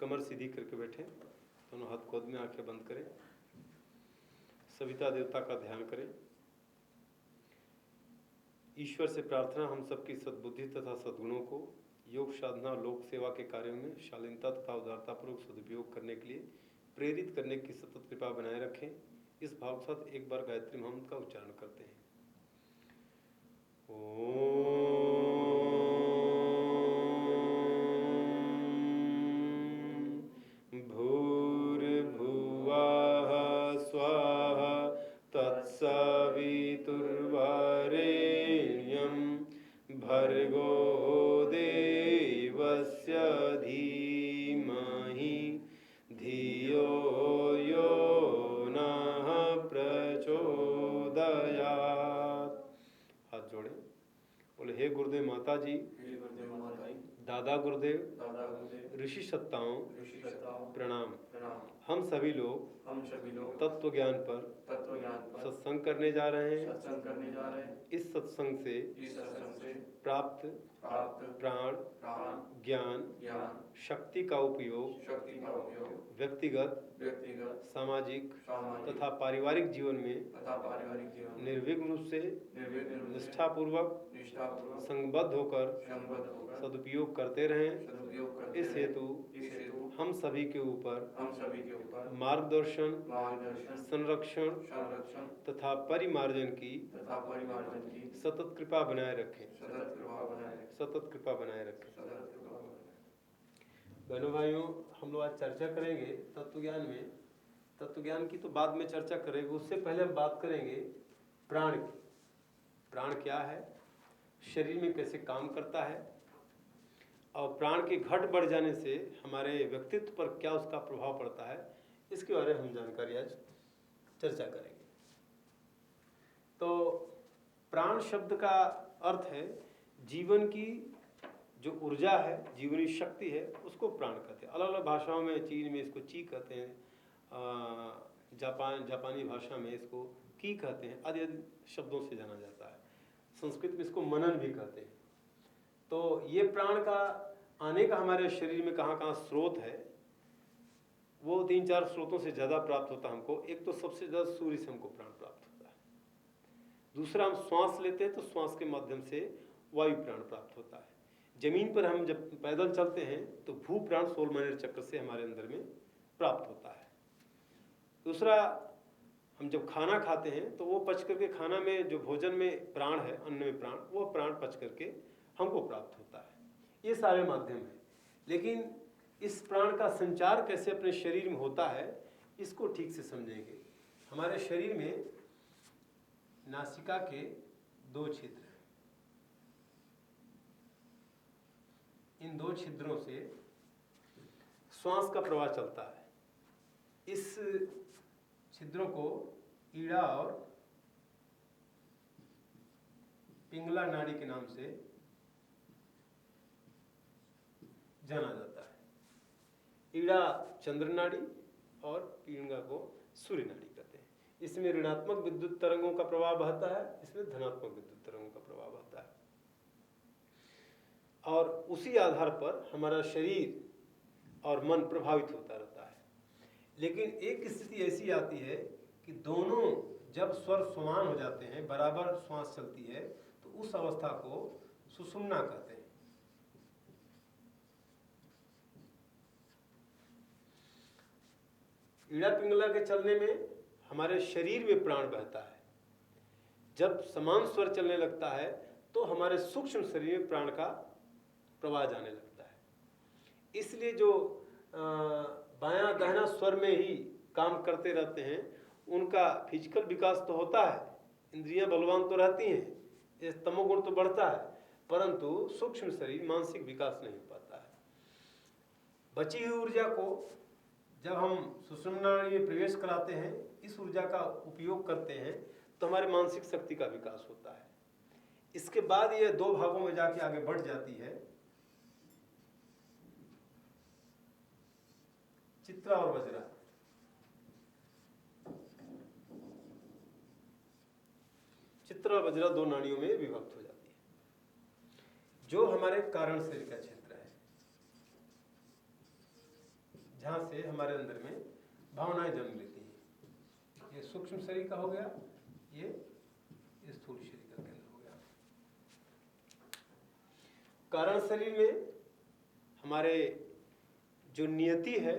कमर सीधी करके बैठे, दोनों हाथ गोद में, आंखें बंद करें, सविता देवता का ध्यान करें। ईश्वर से प्रार्थना हम सबकी सद्बुद्धि तथा सद्गुणों को योग साधना और लोक सेवा के कार्यों में शालीनता तथा उदारतापूर्वक सदुपयोग करने के लिए प्रेरित करने की सतत कृपा बनाए रखें। इस भाव के साथ एक बार गायत्री मंत्र का उच्चारण करते हैं। भूर्भुवः स्वः तत्सवितुर्वरेण्यं भर्गो देवस्य धीमहि धियो यो नः प्रचोदयात्। हाथ जोड़े, बोले हे गुरुदेव माता जी, दादा गुरुदेव, ऋषि सत्ताओं प्रणाम। हम सभी लोग तत्व ज्ञान पर सत्संग करने जा रहे हैं। इस सत्संग से प्राप्त प्राण ज्ञान शक्ति का उपयोग व्यक्तिगत सामाजिक तथा पारिवारिक जीवन में निर्विघ्न रूप से निष्ठापूर्वक संबद्ध होकर सदुपयोग करते रहें। इस हेतु हम सभी के ऊपर मार्गदर्शन संरक्षण तथा परिमार्जन की सतत कृपा बनाए रखें। सतत कृपा बनाए रखें। बहनों भाइयों, हम लोग आज चर्चा करेंगे तत्व ज्ञान में। तत्व ज्ञान की तो बाद में चर्चा करेंगे, उससे पहले हम बात करेंगे प्राण की। प्राण क्या है, शरीर में कैसे काम करता है, और प्राण के घट बढ़ जाने से हमारे व्यक्तित्व पर क्या उसका प्रभाव पड़ता है, इसके बारे में हम जानकारी आज चर्चा करेंगे। तो प्राण शब्द का अर्थ है जीवन की जो ऊर्जा है, जीवनी शक्ति है, उसको प्राण कहते हैं। अलग अलग भाषाओं में, चीन में इसको ची कहते हैं, जापानी भाषा में इसको की कहते हैं, आदि आदि शब्दों से जाना जाता है। संस्कृत में इसको मनन भी कहते हैं। तो ये प्राण का आने का हमारे शरीर में कहाँ कहाँ स्रोत है, वो 3-4 स्रोतों से ज़्यादा प्राप्त होता है हमको। एक तो सबसे ज़्यादा सूर्य से हमको प्राण प्राप्त होता है। दूसरा, हम श्वास लेते हैं तो श्वास के माध्यम से वायु प्राण प्राप्त होता है। जमीन पर हम जब पैदल चलते हैं तो भू प्राण 16 महीने चक्र से हमारे अंदर में प्राप्त होता है। दूसरा, हम जब खाना खाते हैं तो वो पच करके, खाना में जो भोजन में प्राण है, अन्न में प्राण, वो प्राण पच करके हमको प्राप्त होता है। ये सारे माध्यम हैं। लेकिन इस प्राण का संचार कैसे अपने शरीर में होता है, इसको ठीक से समझेंगे। हमारे शरीर में नासिका के 2 छिद्र हैं। इन 2 छिद्रों से श्वास का प्रवाह चलता है। इस छिद्रों को ईड़ा और पिंगला नाड़ी के नाम से जाना जाता है। ईड़ा चंद्र नाड़ी और पिंगला को सूर्य नाड़ी कहते हैं। इसमें ऋणात्मक विद्युत तरंगों का प्रवाह बहता है, इसमें धनात्मक विद्युत तरंगों का प्रवाह बहता है। और उसी आधार पर हमारा शरीर और मन प्रभावित होता रहता है। लेकिन एक स्थिति ऐसी आती है कि दोनों जब स्वर समान हो जाते हैं, बराबर श्वास चलती है, तो उस अवस्था को सुषुम्ना कहते हैं। ईड़ा पिंगला के चलने में हमारे शरीर में प्राण बहता है। जब समान स्वर चलने लगता है तो हमारे सूक्ष्म शरीर में प्राण का प्रवाह जाने लगता है। इसलिए जो बायां दाहिना स्वर में ही काम करते रहते हैं, उनका फिजिकल विकास तो होता है, इंद्रियां बलवान तो रहती हैं, तमोगुण तो बढ़ता है, परंतु सूक्ष्म शरीर मानसिक विकास नहीं हो पाता है। बची हुई ऊर्जा को जब हम सुषुम्ना नाड़ी में प्रवेश कराते हैं, इस ऊर्जा का उपयोग करते हैं, तो हमारे मानसिक शक्ति का विकास होता है। इसके बाद ये 2 भागों में जाके आगे बढ़ जाती है, चित्रा और वज्रा। चित्रा और वज्रा 2 नाड़ियों में विभक्त हो जाती है, जो हमारे कारण शरीर का क्षेत्र है। जहाँ से हमारे अंदर में भावनाएं जन्म लेती हैं। ये सूक्ष्म शरीर का हो गया, ये स्थूल शरीर का केंद्र हो गया। कारण शरीर में हमारे जो नियति है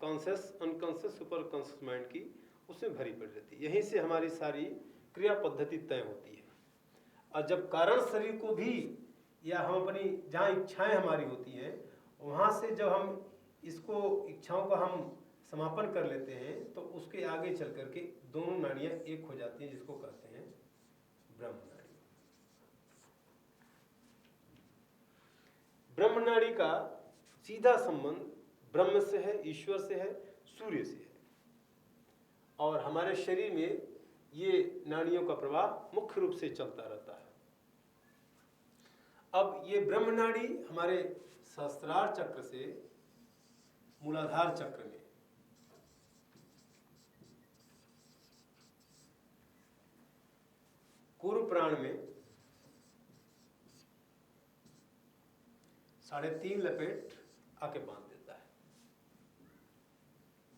conscious, unconscious, super conscious mind की, उसमें भरी पड़ी रहती है। यहीं से हमारी सारी क्रिया पद्धति तय होती है। और जब कारण शरीर को भी, या हम अपनी जहाँ इच्छाएं हमारी होती हैं वहाँ से जब हम इसको इच्छाओं का हम समापन कर लेते हैं तो उसके आगे चल करके दोनों नाड़ियाँ एक हो जाती हैं, जिसको कहते हैं ब्रह्म नाड़ी। ब्रह्म नाड़ी का सीधा संबंध ब्रह्म से है, ईश्वर से है, सूर्य से है। और हमारे शरीर में ये नाड़ियों का प्रवाह मुख्य रूप से चलता रहता है। अब ये ब्रह्म नाड़ी हमारे सहस्त्रार चक्र से मूलाधार चक्र में पूर्व प्राण में 3.5 लपेट आके बांध देता है।